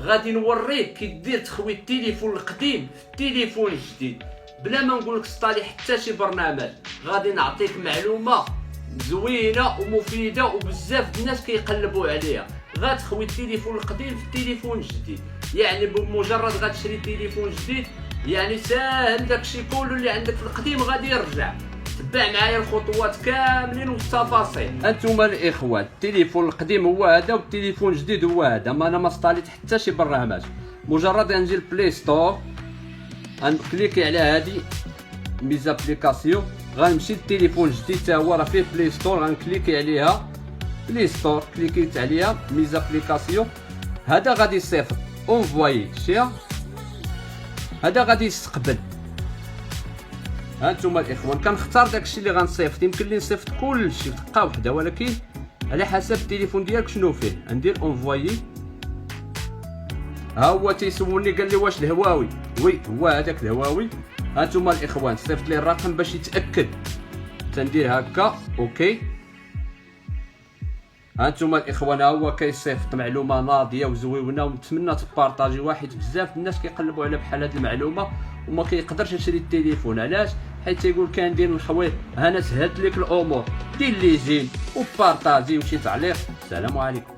غادي نوريك كي دير تخوي التليفون القديم في التليفون الجديد بلا ما نقولك سطالي حتى شي برنامج. غادي نعطيك معلومه زوينه ومفيده وبزاف الناس كيقلبوا عليها. غتخوي التليفون القديم في التليفون الجديد، يعني بمجرد غتشري تليفون جديد يعني ساهل داكشي كله اللي عندك في القديم غادي يرجع. تبع معايا الخطوات كاملين والتفاصيل. انتم الاخوان التليفون القديم هو هذا والتليفون الجديد هو هذا. ما انا ما سطاليت حتى شي برنامج، مجرد غنجي البلاي ستور غنكليكي على هذه ميزابليكاسيون، غنمشي للتليفون الجديد تا هو راه فيه بلاي ستور، غنكليكي عليها بلاي ستور، كليكيت عليها ميزابليكاسيون. هذا غادي يصيفط اونفوايي شيا، هذا غادي يستقبل. هانتوما الاخوان كنختار داكشي اللي غنصيفط، يمكن لي نصيفط كلشي في دقه وحده ولكن على حسب التليفون ديالك شنو فيه. ندير اونفوايي، ها هو تيسولني قال لي واش الهواوي، وي هو هذاك الهواوي. هانتوما الاخوان صيفط لي الرقم باش يتاكد، تندير هكا اوكي. هانتوما الاخوان ها هو كيصيفط معلومه ناضيه وزوينه، ونتمنى تبارطاجيوها واحد بزاف الناس كيقلبوا على بحال هاد المعلومه وما كيقدرش يشري التليفون. علاش؟ حيت تيقول كندير الخويط. انا سهلت لك الامور، دير لي جيم وبارطاجي وشي تعليق. السلام عليكم.